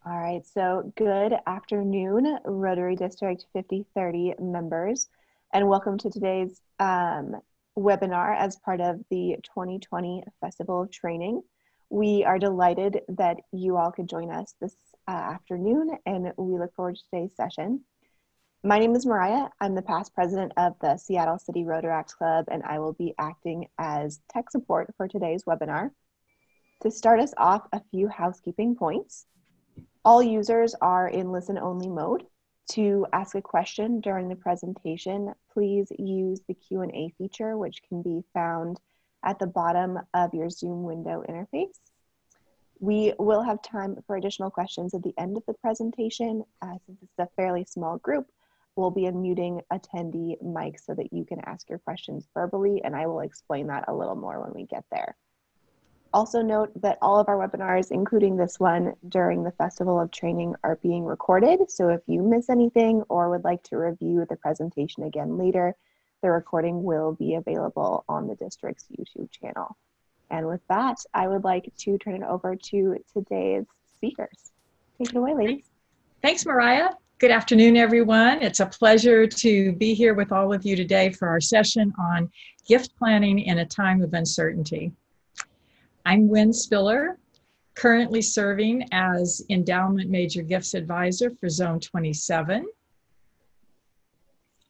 All right, so good afternoon, Rotary District 5030 members, and welcome to today's webinar as part of the 2020 Festival of Training. We are delighted that you all could join us this afternoon, and we look forward to today's session. My name is Mariah. I'm the past president of the Seattle City Rotaract Club, and I will be acting as tech support for today's webinar. To start us off, a few housekeeping points. All users are in listen-only mode. To ask a question during the presentation, please use the Q&A feature, which can be found at the bottom of your Zoom window interface. We will have time for additional questions at the end of the presentation. Since it's a fairly small group, we'll be unmuting attendee mics so that you can ask your questions verbally, and I will explain that a little more when we get there. Also note that all of our webinars, including this one during the Festival of Training, are being recorded. So if you miss anything or would like to review the presentation again later, the recording will be available on the district's YouTube channel. And with that, I would like to turn it over to today's speakers. Take it away, ladies. Thanks, Mariah. Good afternoon, everyone. It's a pleasure to be here with all of you today for our session on gift planning in a time of uncertainty. I'm Wynn Spiller, currently serving as Endowment Major Gifts Advisor for Zone 27.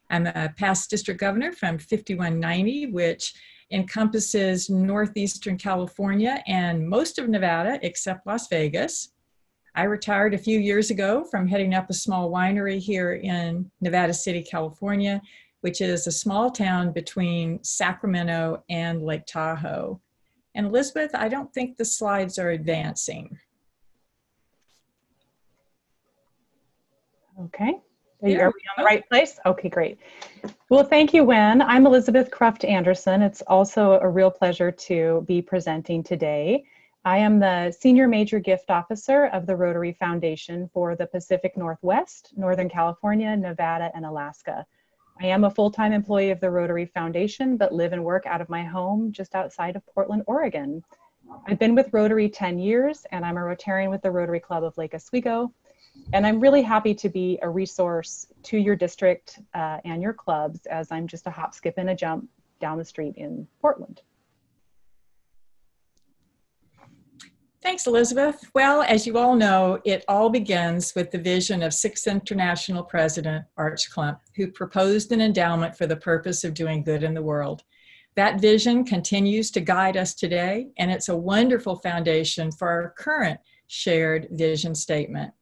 I'm a past district governor from 5190, which encompasses northeastern California and most of Nevada except Las Vegas. I retired a few years ago from heading up a small winery here in Nevada City, California, which is a small town between Sacramento and Lake Tahoe. And Elizabeth, I don't think the slides are advancing. Okay, are we on the right place? Okay, great. Well, thank you, Wynn. I'm Elizabeth Cruft Anderson. It's also a real pleasure to be presenting today. I am the Senior Major Gift Officer of the Rotary Foundation for the Pacific Northwest, Northern California, Nevada, and Alaska. I am a full-time employee of the Rotary Foundation, but live and work out of my home just outside of Portland, Oregon. I've been with Rotary 10 years, and I'm a Rotarian with the Rotary Club of Lake Oswego. And I'm really happy to be a resource to your district and your clubs, as I'm just a hop, skip, and a jump down the street in Portland. Thanks, Elizabeth. Well, as you all know, it all begins with the vision of Sixth International President Arch Klump, who proposed an endowment for the purpose of doing good in the world. That vision continues to guide us today, and it's a wonderful foundation for our current shared vision statement,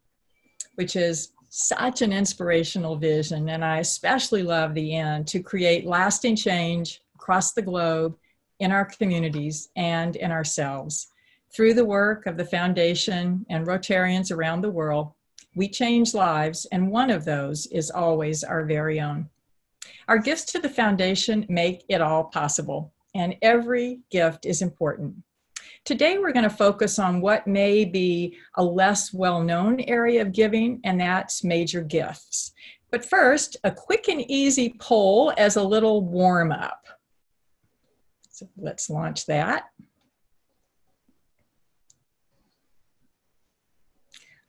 which is such an inspirational vision, and I especially love the end, to create lasting change across the globe, in our communities, and in ourselves. Through the work of the Foundation and Rotarians around the world, we change lives, and one of those is always our very own. Our gifts to the Foundation make it all possible, and every gift is important. Today, we're going to focus on what may be a less well-known area of giving, and that's major gifts. But first, a quick and easy poll as a little warm-up. So let's launch that.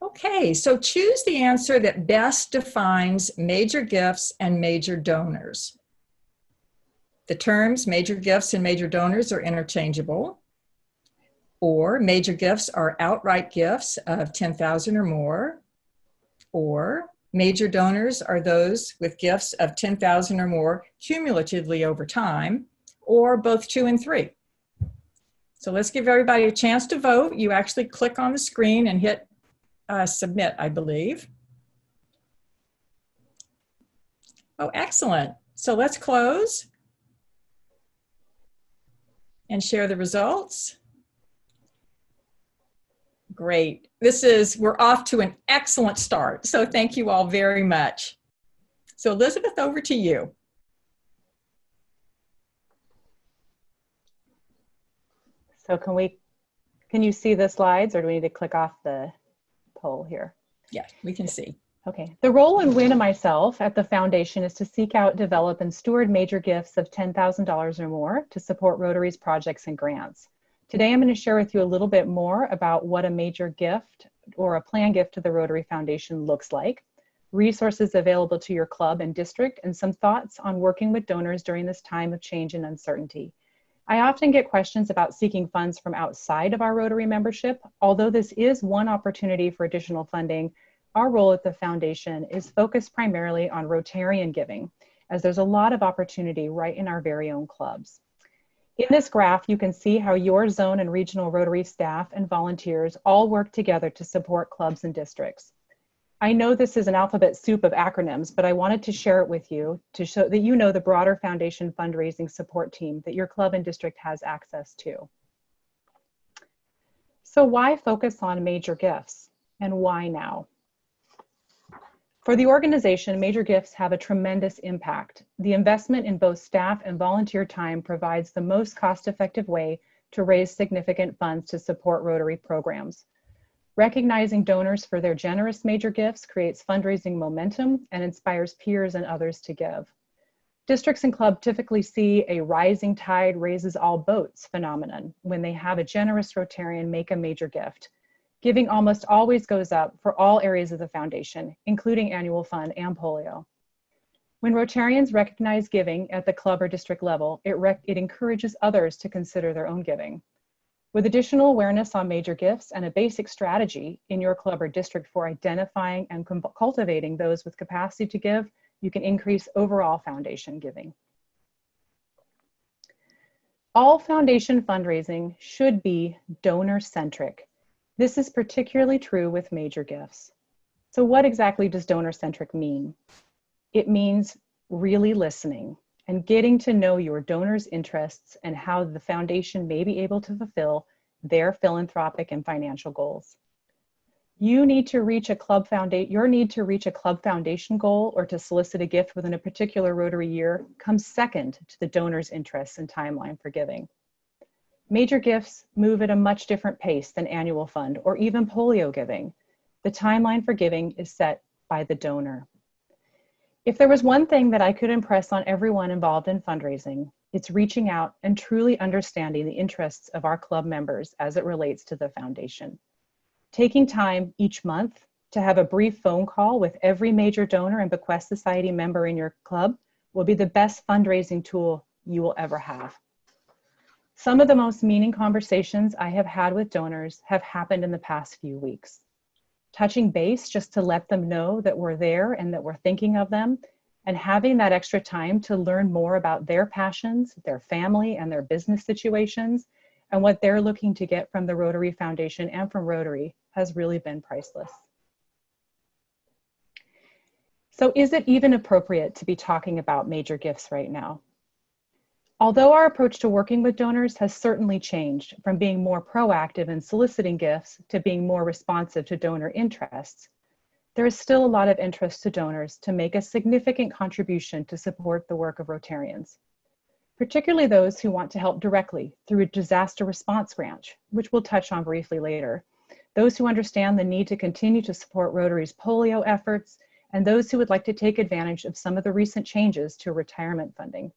Okay, so choose the answer that best defines major gifts and major donors. The terms major gifts and major donors are interchangeable, or major gifts are outright gifts of $10,000 or more, or major donors are those with gifts of $10,000 or more cumulatively over time, or both 2 and 3. So let's give everybody a chance to vote. You actually click on the screen and hit submit, I believe. Oh, excellent. So let's close and share the results. Great. We're off to an excellent start. So thank you all very much. So Elizabeth, over to you. So can you see the slides, or do we need to click off the poll here? Yeah, we can see. Okay. The role and Wynn and myself at the Foundation is to seek out, develop, and steward major gifts of $10,000 or more to support Rotary's projects and grants. Today, I'm going to share with you a little bit more about what a major gift or a planned gift to the Rotary Foundation looks like, resources available to your club and district, and some thoughts on working with donors during this time of change and uncertainty. I often get questions about seeking funds from outside of our Rotary membership. Although this is one opportunity for additional funding, our role at the foundation is focused primarily on Rotarian giving, as there's a lot of opportunity right in our very own clubs. In this graph, you can see how your zone and regional Rotary staff and volunteers all work together to support clubs and districts. I know this is an alphabet soup of acronyms, but I wanted to share it with you to show that you know the broader foundation fundraising support team that your club and district has access to. So why focus on major gifts, and why now? For the organization, major gifts have a tremendous impact. The investment in both staff and volunteer time provides the most cost-effective way to raise significant funds to support Rotary programs. Recognizing donors for their generous major gifts creates fundraising momentum and inspires peers and others to give. Districts and clubs typically see a rising tide raises all boats phenomenon when they have a generous Rotarian make a major gift. Giving almost always goes up for all areas of the foundation, including annual fund and polio. When Rotarians recognize giving at the club or district level, it encourages others to consider their own giving. With additional awareness on major gifts and a basic strategy in your club or district for identifying and cultivating those with capacity to give, you can increase overall foundation giving. All foundation fundraising should be donor-centric. This is particularly true with major gifts. So what exactly does donor-centric mean? It means really listening and getting to know your donors' interests and how the foundation may be able to fulfill their philanthropic and financial goals. Your need to reach a club foundation goal or to solicit a gift within a particular Rotary year comes second to the donor's interests and timeline for giving. Major gifts move at a much different pace than annual fund or even polio giving. The timeline for giving is set by the donor. If there was one thing that I could impress on everyone involved in fundraising, it's reaching out and truly understanding the interests of our club members as it relates to the foundation. Taking time each month to have a brief phone call with every major donor and Bequest Society member in your club will be the best fundraising tool you will ever have. Some of the most meaningful conversations I have had with donors have happened in the past few weeks. Touching base just to let them know that we're there and that we're thinking of them, and having that extra time to learn more about their passions, their family, and their business situations, and what they're looking to get from the Rotary Foundation and from Rotary has really been priceless. So is it even appropriate to be talking about major gifts right now? Although our approach to working with donors has certainly changed from being more proactive in soliciting gifts to being more responsive to donor interests, there is still a lot of interest to donors to make a significant contribution to support the work of Rotarians, particularly those who want to help directly through a disaster response grant, which we'll touch on briefly later, those who understand the need to continue to support Rotary's polio efforts, and those who would like to take advantage of some of the recent changes to retirement funding.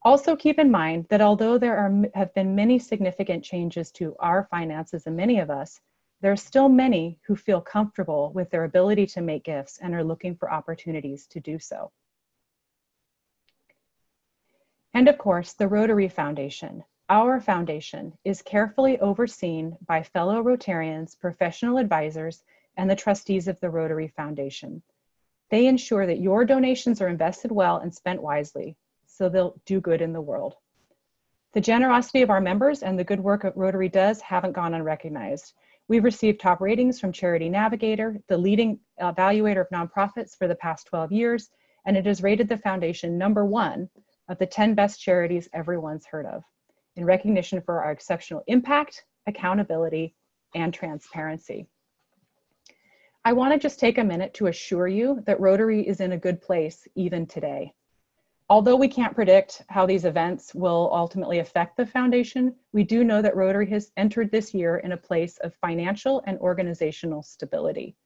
Also keep in mind that although there have been many significant changes to our finances and many of us, there are still many who feel comfortable with their ability to make gifts and are looking for opportunities to do so. And of course, the Rotary Foundation, our foundation, is carefully overseen by fellow Rotarians, professional advisors, and the trustees of the Rotary Foundation. They ensure that your donations are invested well and spent wisely, so they'll do good in the world. The generosity of our members and the good work that Rotary does haven't gone unrecognized. We've received top ratings from Charity Navigator, the leading evaluator of nonprofits for the past 12 years, and it has rated the foundation #1 of the 10 best charities everyone's heard of, in recognition for our exceptional impact, accountability, and transparency. I want to just take a minute to assure you that Rotary is in a good place even today. Although we can't predict how these events will ultimately affect the foundation, we do know that Rotary has entered this year in a place of financial and organizational stability.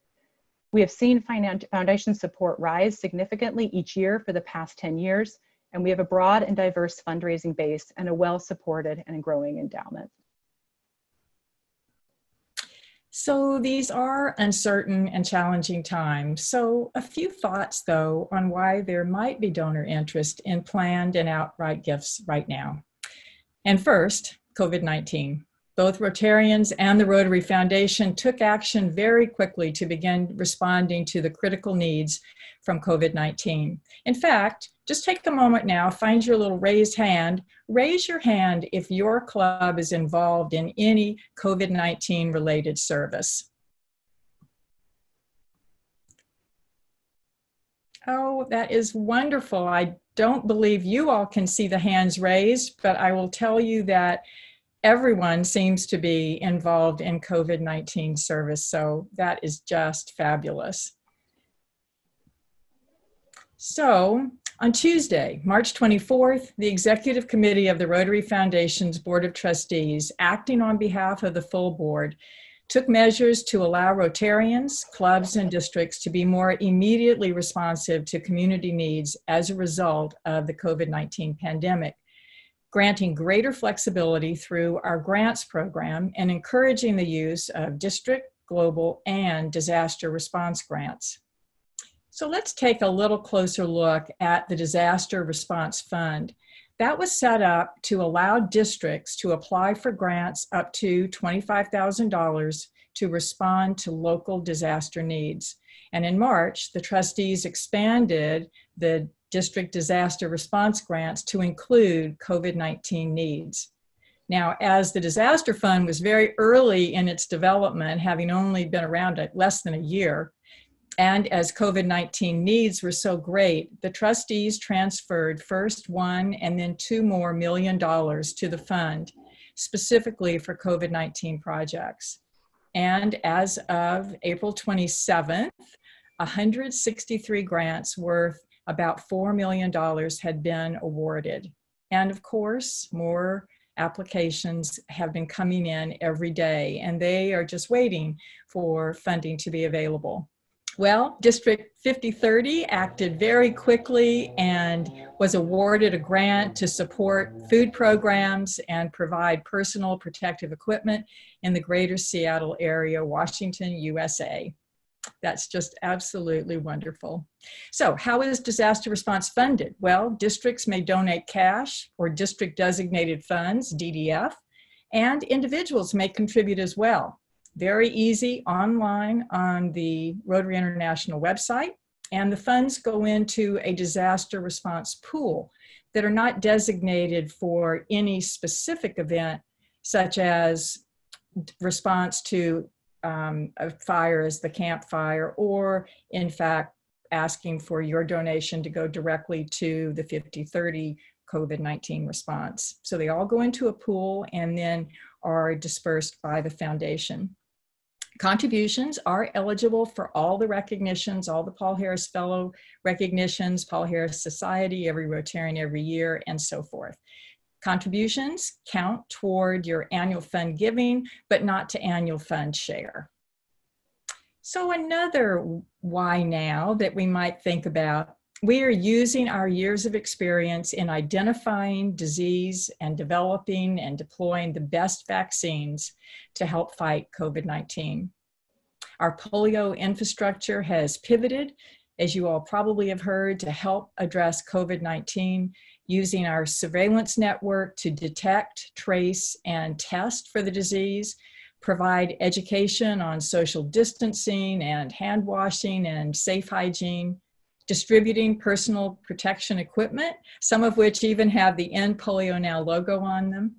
We have seen foundation support rise significantly each year for the past 10 years, And we have a broad and diverse fundraising base and a well-supported and growing endowment. So these are uncertain and challenging times. So a few thoughts, though, on why there might be donor interest in planned and outright gifts right now. And first, COVID-19. Both Rotarians and the Rotary Foundation took action very quickly to begin responding to the critical needs from COVID-19. In fact, just take a moment now, find your little raised hand. Raise your hand if your club is involved in any COVID-19 related service. Oh, that is wonderful. I don't believe you all can see the hands raised, but I will tell you that everyone seems to be involved in COVID-19 service, so that is just fabulous. So on Tuesday, March 24th, the Executive Committee of the Rotary Foundation's Board of Trustees, acting on behalf of the full board, took measures to allow Rotarians, clubs, and districts to be more immediately responsive to community needs as a result of the COVID-19 pandemic, granting greater flexibility through our grants program and encouraging the use of district, global, and disaster response grants. So let's take a little closer look at the Disaster Response Fund. That was set up to allow districts to apply for grants up to $25,000 to respond to local disaster needs. And in March, the trustees expanded the district disaster response grants to include COVID-19 needs. Now, as the Disaster Fund was very early in its development, having only been around less than a year, and as COVID-19 needs were so great, the trustees transferred first $1 and then $2 more million to the fund, specifically for COVID-19 projects. And as of April 27th, 163 grants worth about $4 million had been awarded. And of course, more applications have been coming in every day, and they are just waiting for funding to be available. Well, District 5030 acted very quickly and was awarded a grant to support food programs and provide personal protective equipment in the greater Seattle area, Washington, USA. That's just absolutely wonderful. So how is disaster response funded? Well, districts may donate cash or district designated funds, DDF, and individuals may contribute as well. Very easy online on the Rotary International website, and the funds go into a disaster response pool that are not designated for any specific event, such as response to a fire as the Camp Fire, or in fact, asking for your donation to go directly to the 5030 COVID-19 response. So they all go into a pool and then are dispersed by the foundation. Contributions are eligible for all the recognitions, all the Paul Harris Fellow recognitions, Paul Harris Society, every Rotarian every year, and so forth. Contributions count toward your annual fund giving, but not to annual fund share. So another why now that we might think about, we are using our years of experience in identifying disease and developing and deploying the best vaccines to help fight COVID-19. Our polio infrastructure has pivoted, as you all probably have heard, to help address COVID-19, using our surveillance network to detect, trace, and test for the disease, provide education on social distancing and hand washing and safe hygiene, distributing personal protection equipment, some of which even have the End Polio Now logo on them.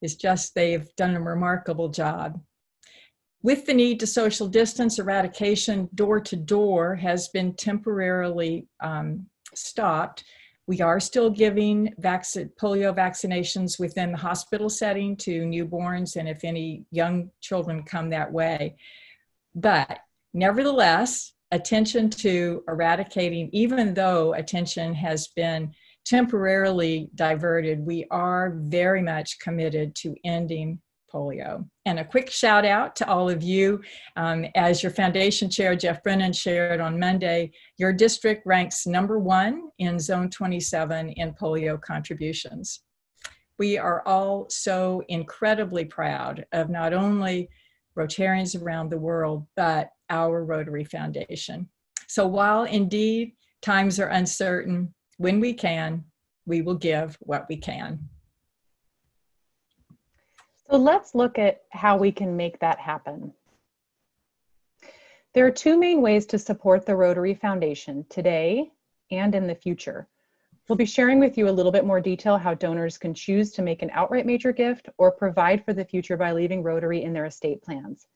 It's just they've done a remarkable job. With the need to social distance, eradication door to door has been temporarily stopped. We are still giving polio vaccinations within the hospital setting to newborns and if any young children come that way. But nevertheless, attention to eradicating, even though attention has been temporarily diverted, we are very much committed to ending polio. And a quick shout out to all of you. As your foundation chair, Jeff Brennan, shared on Monday, your district ranks #1 in Zone 27 in polio contributions. We are all so incredibly proud of not only Rotarians around the world, but our Rotary Foundation. So while indeed times are uncertain, when we can, we will give what we can. So let's look at how we can make that happen. There are two main ways to support the Rotary Foundation today and in the future. We'll be sharing with you a little bit more detail how donors can choose to make an outright major gift or provide for the future by leaving Rotary in their estate plans.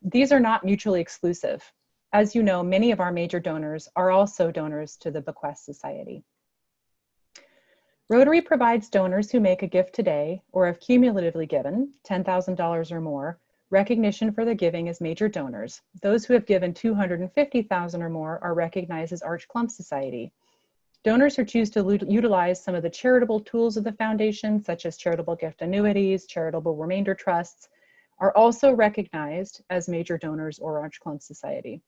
These are not mutually exclusive. As you know, many of our major donors are also donors to the Bequest Society. Rotary provides donors who make a gift today or have cumulatively given $10,000 or more recognition for their giving as major donors. Those who have given $250,000 or more are recognized as Arch Clump Society. Donors who choose to utilize some of the charitable tools of the foundation, such as charitable gift annuities, charitable remainder trusts, are also recognized as major donors or Arch Clump Society.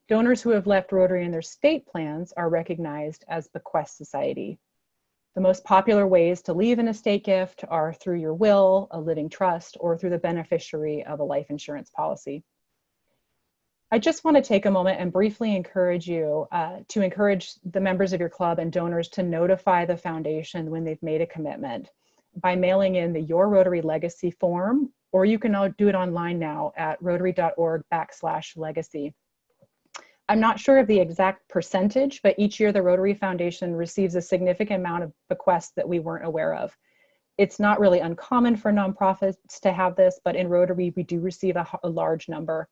Donors who have left Rotary in their state plans are recognized as Bequest Society. The most popular ways to leave an estate gift are through your will, a living trust, or through the beneficiary of a life insurance policy. I just want to take a moment and briefly encourage you to encourage the members of your club and donors to notify the foundation when they've made a commitment by mailing in the Your Rotary Legacy form, or you can do it online now at rotary.org/legacy. I'm not sure of the exact percentage, but each year the Rotary Foundation receives a significant amount of bequests that we weren't aware of. It's not really uncommon for nonprofits to have this, but in Rotary we do receive a large number.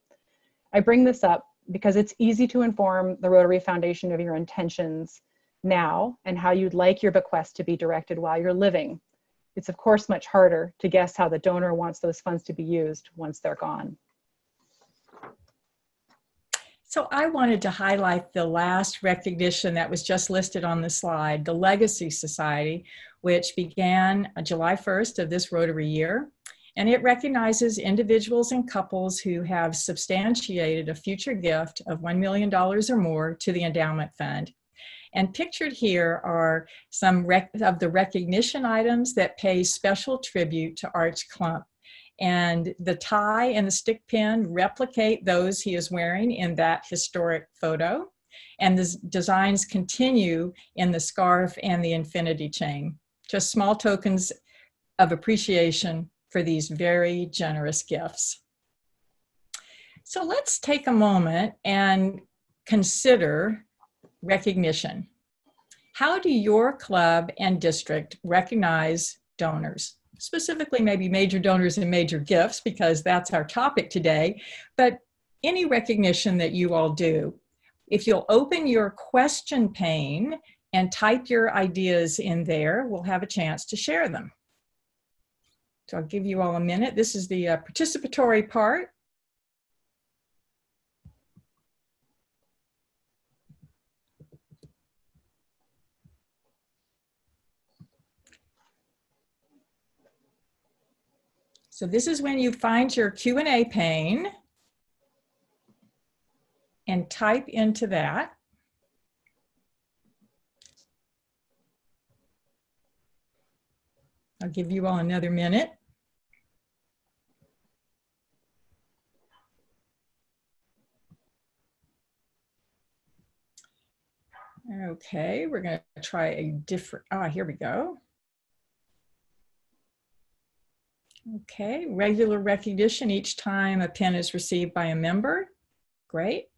I bring this up because it's easy to inform the Rotary Foundation of your intentions now and how you'd like your bequest to be directed while you're living. It's of course much harder to guess how the donor wants those funds to be used once they're gone. So I wanted to highlight the last recognition that was just listed on the slide, the Legacy Society, which began July 1st of this Rotary year. And it recognizes individuals and couples who have substantiated a future gift of $1 million or more to the endowment fund. And pictured here are some of the recognition items that pay special tribute to Arch Clump. And the tie and the stick pin replicate those he is wearing in that historic photo. And the designs continue in the scarf and the infinity chain. Just small tokens of appreciation for these very generous gifts. So let's take a moment and consider recognition. How do your club and district recognize donors? Specifically, maybe major donors and major gifts, because that's our topic today, but any recognition that you all do. If you'll open your question pane and type your ideas in there, we'll have a chance to share them. So I'll give you all a minute. This is the participatory part. So this is when you find your Q&A pane and type into that. I'll give you all another minute. Okay, we're going to try a different, here we go. Okay, regular recognition each time a pin is received by a member. Great.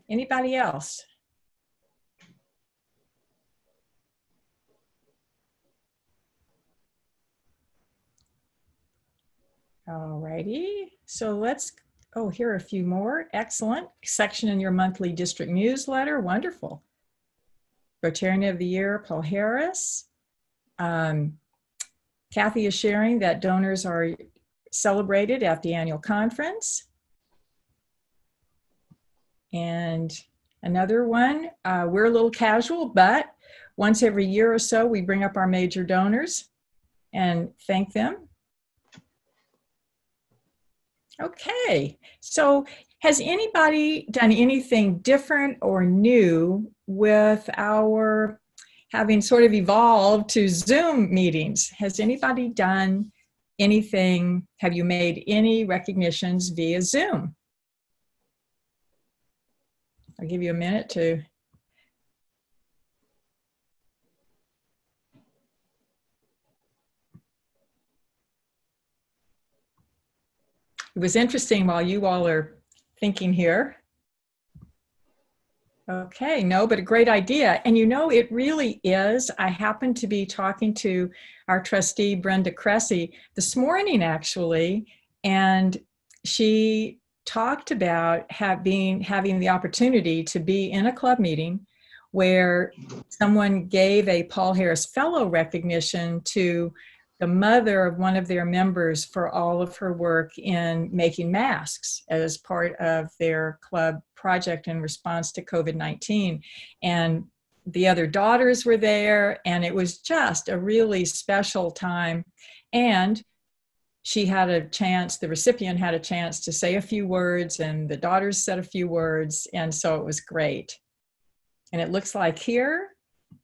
Anybody else? All righty, so let's, here are a few more. Excellent. Section in your monthly district newsletter. Wonderful. Rotarian of the Year, Paul Harris. Kathy is sharing that donors are celebrated at the annual conference. And another one, we're a little casual, but once every year or so, we bring up our major donors and thank them. Okay, so has anybody done anything different or new with our having sort of evolved to Zoom meetings? Has anybody done anything? Have you made any recognitions via Zoom? I'll give you a minute to. It was interesting while you all are thinking here. Okay, no, but a great idea. And you know, it really is. I happened to be talking to our trustee, Brenda Cressy, this morning, actually, and she talked about having the opportunity to be in a club meeting where someone gave a Paul Harris Fellow recognition to the mother of one of their members for all of her work in making masks as part of their club project in response to COVID-19. And the other daughters were there, and it was just a really special time. And she had a chance, the recipient had a chance to say a few words, and the daughters said a few words, and so it was great. And it looks like here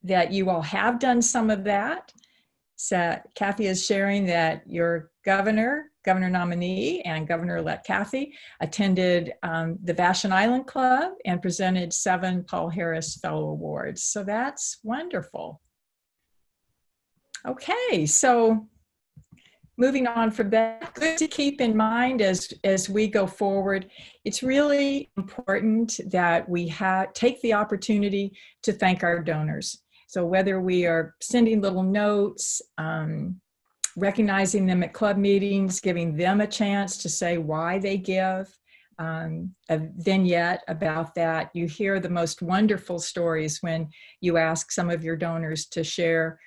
that you all have done some of that. So Kathy is sharing that your governor nominee and Governor-elect Kathy attended the Vashon Island Club and presented 7 Paul Harris Fellow Awards. So that's wonderful. Okay, so moving on from that, good to keep in mind as we go forward, it's really important that we take the opportunity to thank our donors. So whether we are sending little notes, recognizing them at club meetings, giving them a chance to say why they give, a vignette about that. You hear the most wonderful stories when you ask some of your donors to share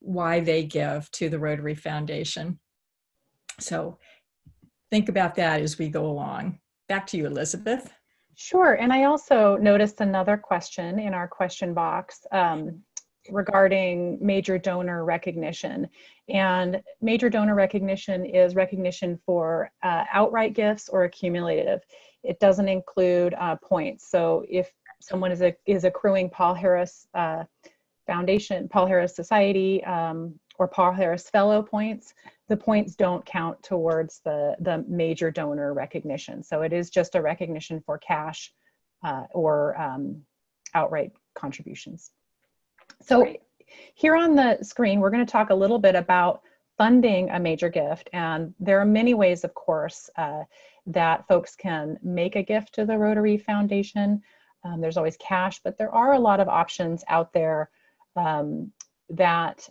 why they give to the Rotary Foundation. So think about that as we go along. Back to you, Elizabeth. Sure, and I also noticed another question in our question box regarding major donor recognition. And major donor recognition is recognition for outright gifts or accumulative. It doesn't include points. So if someone is accruing Paul Harris Foundation, Paul Harris Society, or Paul Harris Fellow points, the points don't count towards the major donor recognition. So it is just a recognition for cash or outright contributions. So here on the screen, we're going to talk a little bit about funding a major gift. And there are many ways, of course, that folks can make a gift to the Rotary Foundation. There's always cash, but there are a lot of options out there that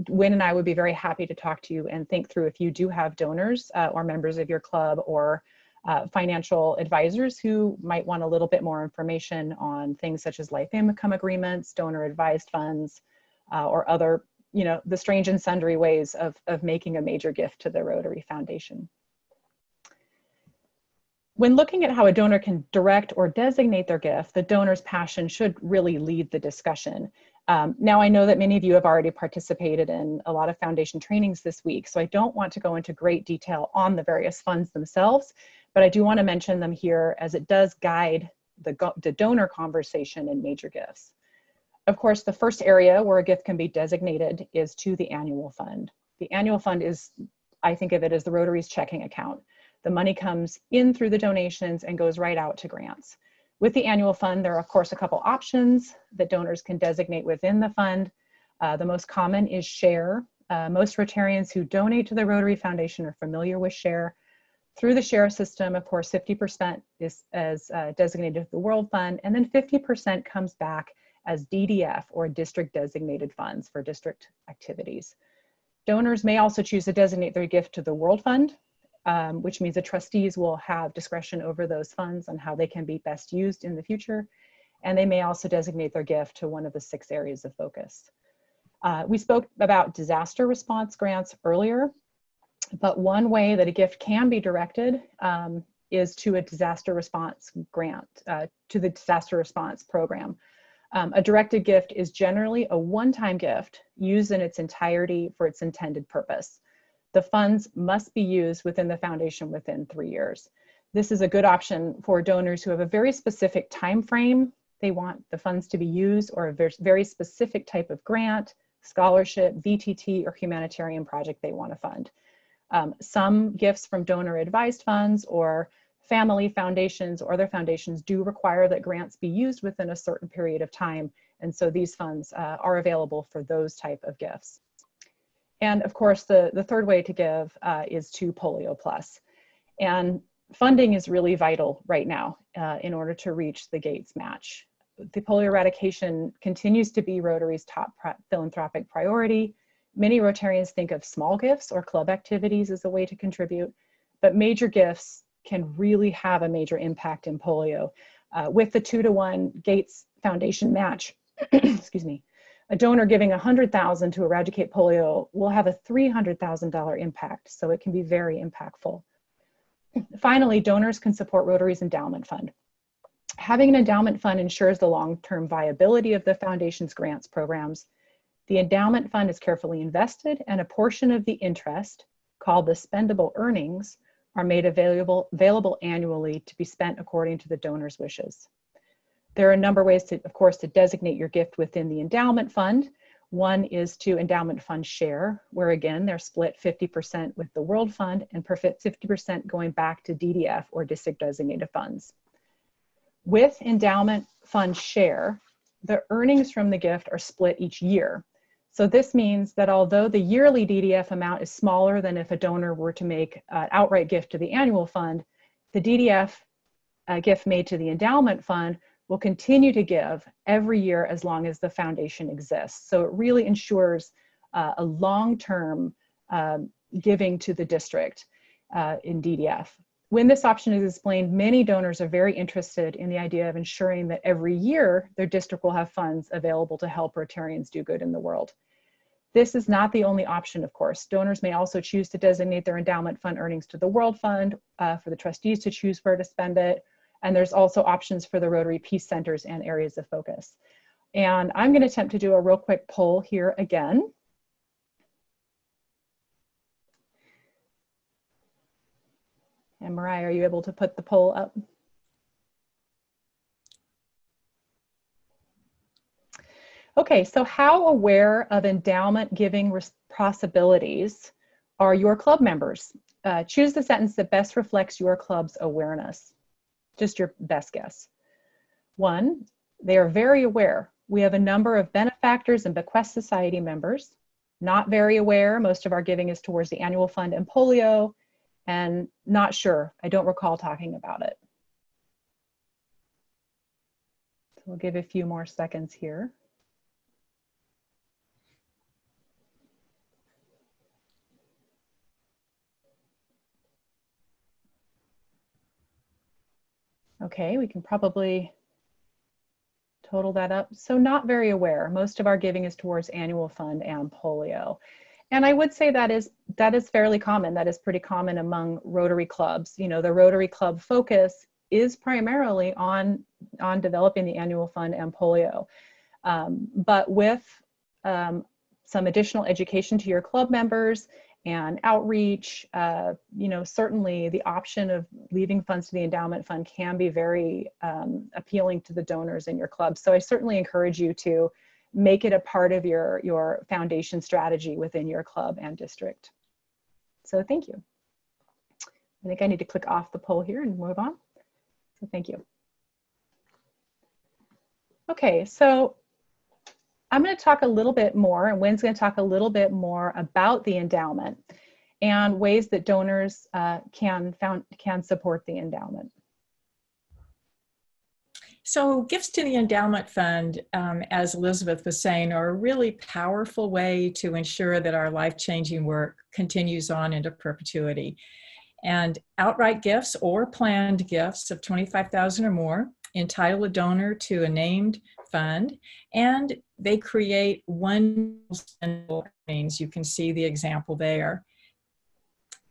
Wynn and I would be very happy to talk to you and think through if you do have donors or members of your club or financial advisors who might want a little bit more information on things such as life income agreements, donor advised funds, or other, the strange and sundry ways of making a major gift to the Rotary Foundation. When looking at how a donor can direct or designate their gift, the donor's passion should really lead the discussion. Now, I know that many of you have already participated in a lot of foundation trainings this week, so I don't want to go into great detail on the various funds themselves, but I do want to mention them here as it does guide the donor conversation in major gifts. Of course, the first area where a gift can be designated is to the annual fund. The annual fund is, I think of it as the Rotary's checking account. The money comes in through the donations and goes right out to grants. With the annual fund, there are, of course, a couple options that donors can designate within the fund. The most common is SHARE. Most Rotarians who donate to the Rotary Foundation are familiar with SHARE. Through the SHARE system, of course, 50% is as designated to the World Fund, and then 50% comes back as DDF, or district designated funds for district activities. Donors may also choose to designate their gift to the World Fund, which means the trustees will have discretion over those funds on how they can be best used in the future. And they may also designate their gift to one of the 6 areas of focus. We spoke about disaster response grants earlier, but one way that a gift can be directed is to a disaster response grant, to the disaster response program. A directed gift is generally a one-time gift used in its entirety for its intended purpose. The funds must be used within the foundation within 3 years. This is a good option for donors who have a very specific time frame they want the funds to be used, or a very specific type of grant, scholarship, VTT, or humanitarian project they want to fund. Some gifts from donor advised funds or family foundations or other foundations do require that grants be used within a certain period of time. And so these funds are available for those type of gifts. And of course, the third way to give is to Polio Plus. And funding is really vital right now in order to reach the Gates match. The polio eradication continues to be Rotary's top philanthropic priority. Many Rotarians think of small gifts or club activities as a way to contribute, but major gifts can really have a major impact in polio. With the 2-to-1 Gates Foundation match, excuse me, a donor giving $100,000 to eradicate polio will have a $300,000 impact, so it can be very impactful. Finally, donors can support Rotary's endowment fund. Having an endowment fund ensures the long-term viability of the foundation's grants programs. The endowment fund is carefully invested, and a portion of the interest, called the spendable earnings, are made available annually to be spent according to the donor's wishes. There are a number of ways to, of course, to designate your gift within the endowment fund. One is to endowment fund share, where again, they're split 50% with the World Fund and 50% going back to DDF or district designated funds. With endowment fund share, the earnings from the gift are split each year. So this means that although the yearly DDF amount is smaller than if a donor were to make an outright gift to the annual fund, the DDF gift made to the endowment fund will continue to give every year as long as the foundation exists. So it really ensures a long-term giving to the district in DDF. When this option is explained, many donors are very interested in the idea of ensuring that every year their district will have funds available to help Rotarians do good in the world. This is not the only option, of course. Donors may also choose to designate their endowment fund earnings to the World Fund for the trustees to choose where to spend it. And there's also options for the Rotary Peace Centers and areas of focus. And I'm going to attempt to do a real quick poll here again. And Mariah, are you able to put the poll up? Okay, so how aware of endowment giving possibilities are your club members? Choose the sentence that best reflects your club's awareness. Just your best guess. 1, they are very aware. We have a number of benefactors and bequest society members. Not very aware, most of our giving is towards the annual fund and polio. And not sure, I don't recall talking about it. So we'll give a few more seconds here. Okay, we can probably total that up. So not very aware. Most of our giving is towards annual fund and polio. And I would say that is fairly common. That is pretty common among Rotary clubs. You know, the Rotary Club focus is primarily on developing the annual fund and polio. But with some additional education to your club members and outreach, you know, certainly the option of leaving funds to the endowment fund can be very appealing to the donors in your club. So I certainly encourage you to make it a part of your foundation strategy within your club and district. So thank you. I think I need to click off the poll here and move on. So thank you. Okay, so I'm going to talk a little bit more, and Wynn's going to talk a little bit more about the endowment and ways that donors can support the endowment. So gifts to the endowment fund, as Elizabeth was saying, are a really powerful way to ensure that our life-changing work continues on into perpetuity. And outright gifts or planned gifts of $25,000 or more entitle a donor to a named fund, and they create one spendable earnings. You can see the example there.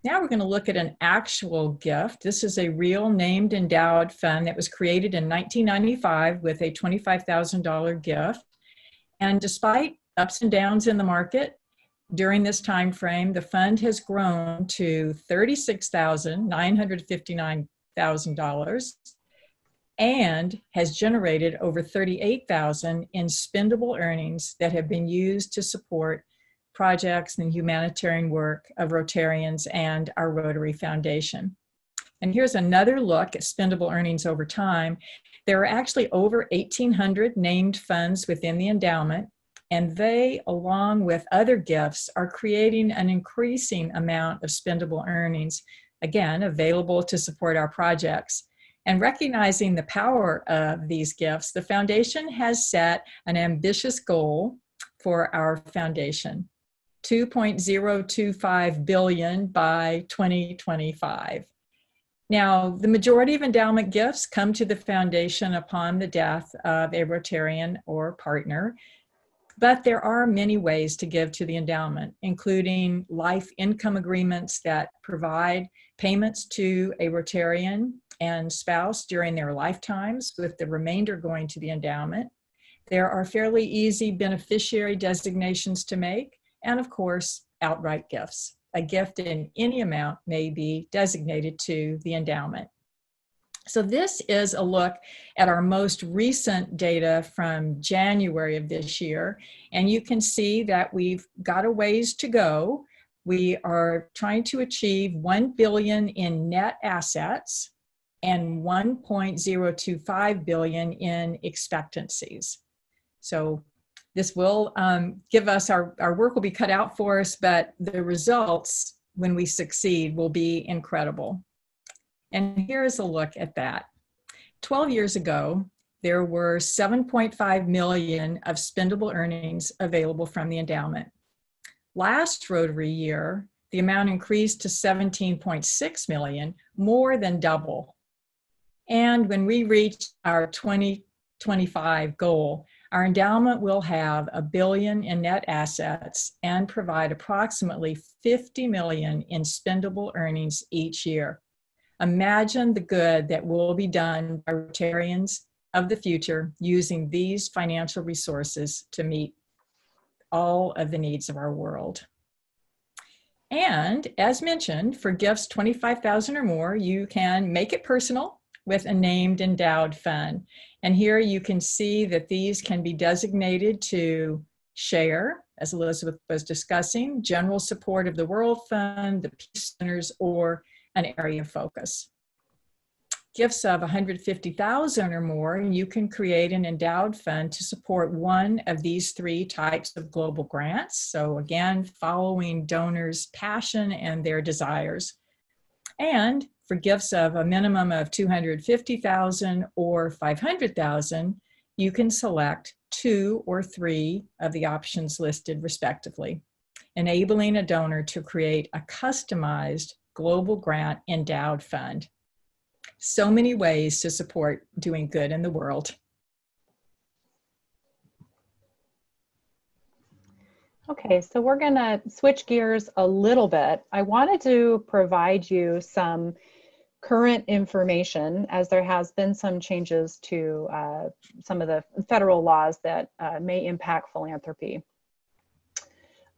Now we're going to look at an actual gift. This is a real named endowed fund that was created in 1995 with a $25,000 gift. And despite ups and downs in the market during this time frame, the fund has grown to $36,959,000 and has generated over $38,000 in spendable earnings that have been used to support projects and humanitarian work of Rotarians and our Rotary Foundation. And here's another look at spendable earnings over time. There are actually over 1,800 named funds within the endowment, and they, along with other gifts, are creating an increasing amount of spendable earnings, again, available to support our projects. And recognizing the power of these gifts, the foundation has set an ambitious goal for our foundation: $2.025 billion by 2025. Now, the majority of endowment gifts come to the foundation upon the death of a Rotarian or partner, but there are many ways to give to the endowment, including life income agreements that provide payments to a Rotarian and spouse during their lifetimes, with the remainder going to the endowment. There are fairly easy beneficiary designations to make, and of course, outright gifts. A gift in any amount may be designated to the endowment. So this is a look at our most recent data from January of this year, and you can see that we've got a ways to go. We are trying to achieve $1 billion in net assets and $1.025 billion in expectancies. So this will give us, our work will be cut out for us, but the results when we succeed will be incredible. And here's a look at that. 12 years ago, there were 7.5 million of spendable earnings available from the endowment. Last Rotary year, the amount increased to 17.6 million, more than double. And when we reach our 2025 goal, our endowment will have $1 billion in net assets and provide approximately 50 million in spendable earnings each year. Imagine the good that will be done by Rotarians of the future using these financial resources to meet all of the needs of our world. And as mentioned, for gifts $25,000 or more, you can make it personal with a named endowed fund. And here you can see that these can be designated to share, as Elizabeth was discussing, general support of the World Fund, the Peace Centers, or an area of focus. Gifts of $150,000 or more, you can create an endowed fund to support one of these three types of global grants. So again, following donors' passion and their desires. And for gifts of a minimum of $250,000 or $500,000, you can select 2 or 3 of the options listed respectively, enabling a donor to create a customized global grant endowed fund. So many ways to support doing good in the world. Okay, so we're going to switch gears a little bit. I wanted to provide you some current information, as there has been some changes to some of the federal laws that may impact philanthropy.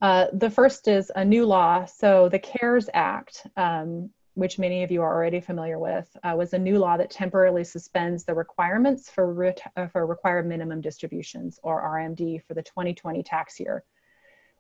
The first is a new law. So the CARES Act, which many of you are already familiar with, was a new law that temporarily suspends the requirements for required minimum distributions, or RMD, for the 2020 tax year.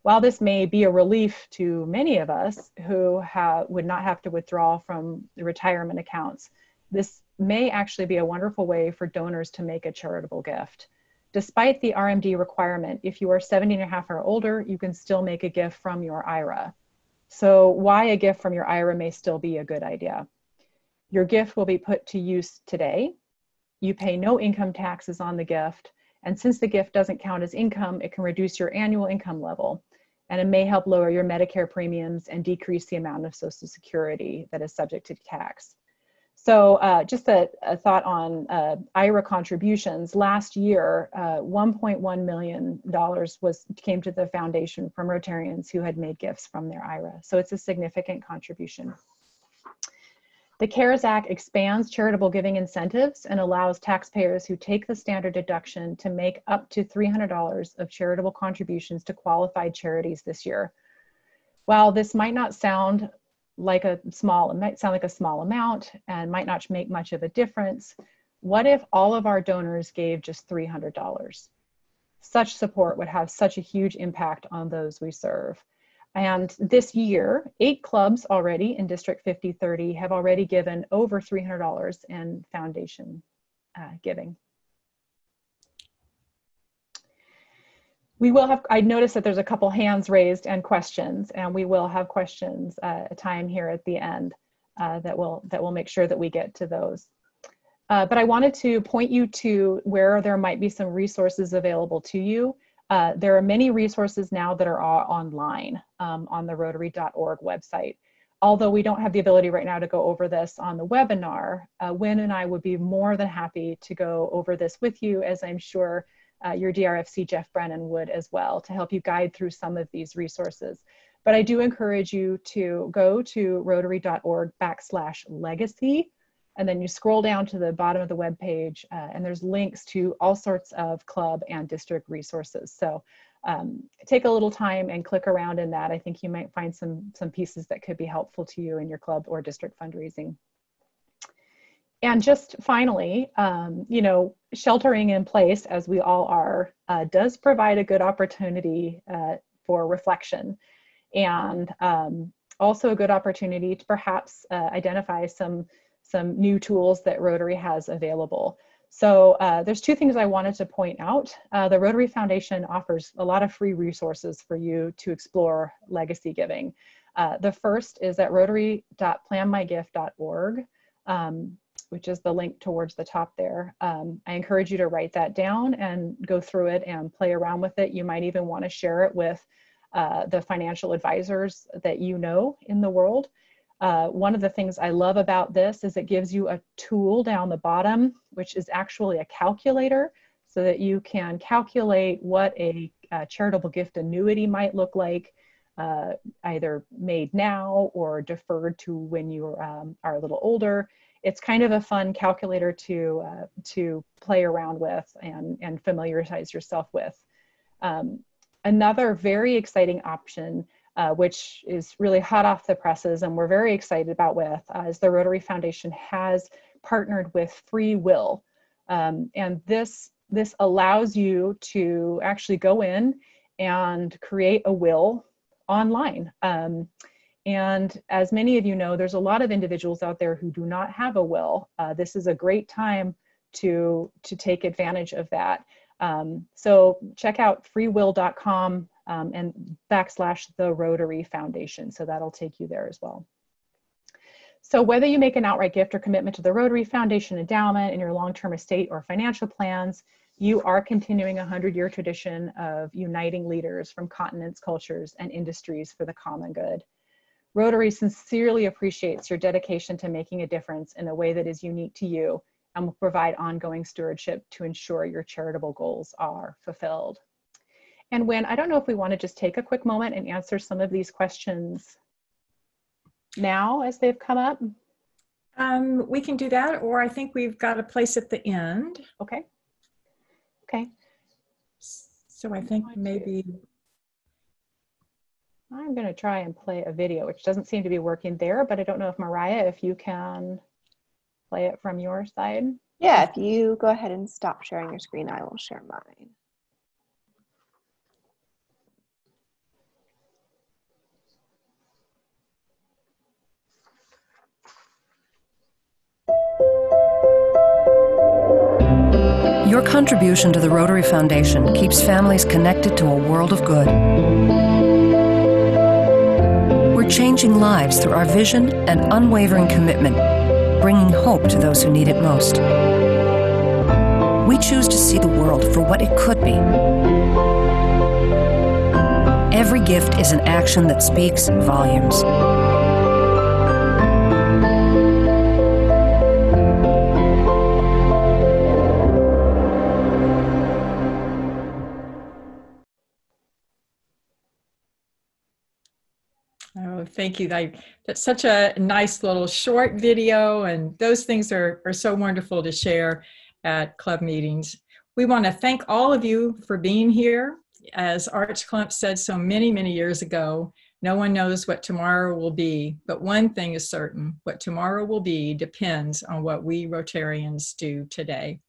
While this may be a relief to many of us who would not have to withdraw from the retirement accounts, this may actually be a wonderful way for donors to make a charitable gift. Despite the RMD requirement, if you are 70 and a half or older, you can still make a gift from your IRA. So why a gift from your IRA may still be a good idea. Your gift will be put to use today. You pay no income taxes on the gift. And since the gift doesn't count as income, it can reduce your annual income level. And it may help lower your Medicare premiums and decrease the amount of Social Security that is subject to tax. So just a thought on IRA contributions. Last year, $1.1 million came to the foundation from Rotarians who had made gifts from their IRA. So it's a significant contribution. The CARES Act expands charitable giving incentives and allows taxpayers who take the standard deduction to make up to $300 of charitable contributions to qualified charities this year. While this might not sound like a small amount and might not make much of a difference, what if all of our donors gave just $300? Such support would have such a huge impact on those we serve. And this year, 8 clubs already in District 5030 have already given over $300 in foundation giving. We will have, I noticed that there's a couple hands raised and questions, and we will have questions time here at the end that will make sure that we get to those. But I wanted to point you to where there might be some resources available to you. There are many resources now that are online on the Rotary.org website. Although we don't have the ability right now to go over this on the webinar, Wynn and I would be more than happy to go over this with you, as I'm sure your DRFC Jeff Brennan would as well, to help you guide through some of these resources. But I do encourage you to go to rotary.org/legacy, and then you scroll down to the bottom of the web page, and there's links to all sorts of club and district resources. So take a little time and click around in that. I think you might find some pieces that could be helpful to you in your club or district fundraising. And just finally, you know, sheltering in place, as we all are, does provide a good opportunity for reflection, and also a good opportunity to perhaps identify some new tools that Rotary has available. So there's 2 things I wanted to point out. The Rotary Foundation offers a lot of free resources for you to explore legacy giving. The first is at rotary.planmygift.org. Which is the link towards the top there. I encourage you to write that down and go through it and play around with it. You might even want to share it with the financial advisors that you know in the world. One of the things I love about this is it gives you a tool down the bottom, which is actually a calculator, so that you can calculate what a charitable gift annuity might look like, either made now or deferred to when you are a little older. It's kind of a fun calculator to play around with and familiarize yourself with. Another very exciting option, which is really hot off the presses and we're very excited about is the Rotary Foundation has partnered with Free Will. And this allows you to actually go in and create a will online. And as many of you know, there's a lot of individuals out there who do not have a will. This is a great time to take advantage of that. So check out freewill.com and /the Rotary Foundation. So that'll take you there as well. So whether you make an outright gift or commitment to the Rotary Foundation endowment in your long-term estate or financial plans, you are continuing a 100-year tradition of uniting leaders from continents, cultures, and industries for the common good. Rotary sincerely appreciates your dedication to making a difference in a way that is unique to you and will provide ongoing stewardship to ensure your charitable goals are fulfilled. And Wynn, I don't know if we want to just take a quick moment and answer some of these questions now as they've come up. We can do that, or I think we've got a place at the end. Okay. Okay. So I think maybe I'm going to try and play a video, which doesn't seem to be working there, but I don't know if Mariah, if you can play it from your side. Yeah, if you go ahead and stop sharing your screen, I will share mine. Your contribution to the Rotary Foundation keeps families connected to a world of good. We're changing lives through our vision and unwavering commitment, bringing hope to those who need it most. We choose to see the world for what it could be. Every gift is an action that speaks volumes. thank you. That's such a nice little short video, and those things are so wonderful to share at club meetings. We want to thank all of you for being here. As Arch Klump said so many, many years ago, no one knows what tomorrow will be, but one thing is certain: what tomorrow will be depends on what we Rotarians do today.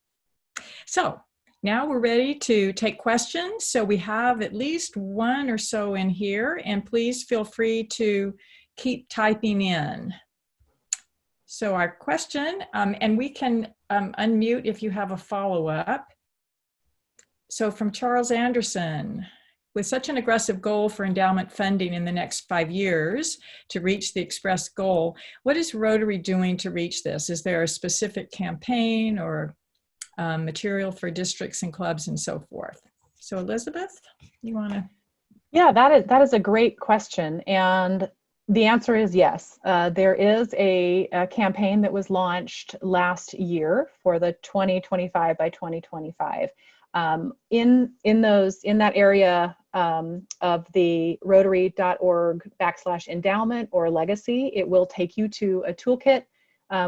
So now we're ready to take questions. So we have at least one or so in here, and please feel free to keep typing in. So our question, and we can unmute if you have a follow-up. So from Charles Anderson: with such an aggressive goal for endowment funding in the next 5 years to reach the expressed goal, what is Rotary doing to reach this? Is there a specific campaign or material for districts and clubs and so forth? So Elizabeth, you want to? Yeah, that is a great question. And the answer is yes. There is a campaign that was launched last year for the 2025 by 2025. In that area of the rotary.org/endowment or legacy, it will take you to a toolkit,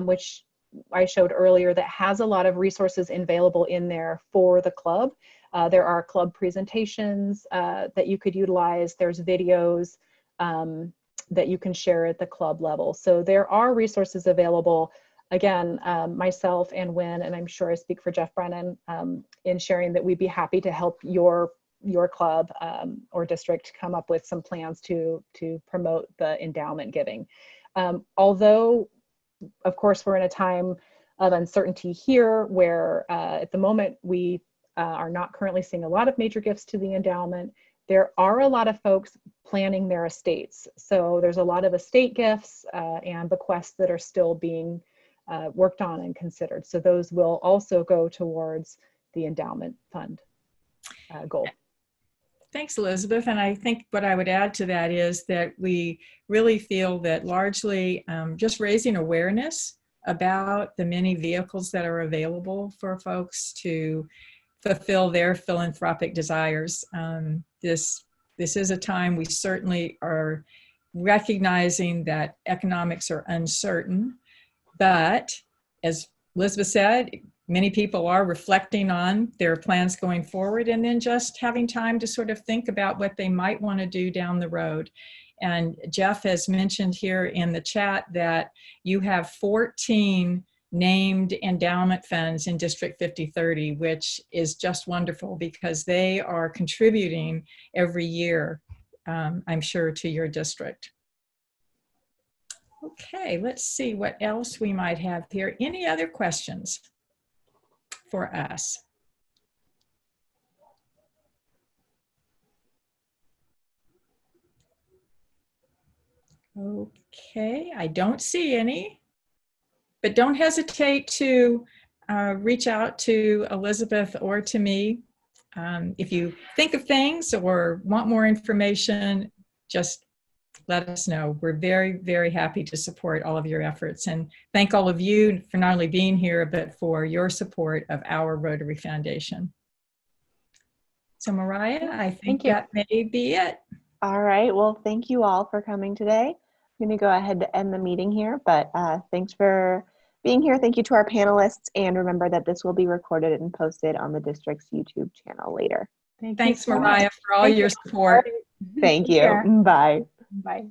which I showed earlier, that has a lot of resources available in there for the club. There are club presentations that you could utilize. There's videos that you can share at the club level. So there are resources available. Again, myself and Wynn, and I'm sure I speak for Jeff Brennan in sharing that we'd be happy to help your club or district come up with some plans to promote the endowment giving. Although, of course, we're in a time of uncertainty here where at the moment we are not currently seeing a lot of major gifts to the endowment. There are a lot of folks planning their estates. So there's a lot of estate gifts and bequests that are still being worked on and considered. So those will also go towards the endowment fund goal. Thanks, Elizabeth. And I think what I would add to that is that we really feel that largely just raising awareness about the many vehicles that are available for folks to fulfill their philanthropic desires. This is a time we certainly are recognizing that economics are uncertain, but as Elizabeth said, many people are reflecting on their plans going forward and then just having time to sort of think about what they might want to do down the road. And Jeff has mentioned here in the chat that you have 14 named endowment funds in District 5030, which is just wonderful because they are contributing every year, I'm sure, to your district. Okay, let's see what else we might have here. Any other questions for us? Okay, I don't see any, but don't hesitate to reach out to Elizabeth or to me. If you think of things or want more information, just let us know. We're very, very happy to support all of your efforts, and thank all of you for not only being here, but for your support of our Rotary Foundation. So Mariah, I think that may be it. All right, well, thank you all for coming today. I'm going to go ahead to end the meeting here, but thanks for being here. Thank you to our panelists, and remember that this will be recorded and posted on the district's YouTube channel later. Thanks, Mariah, for all your support. Thank you. Bye. Bye.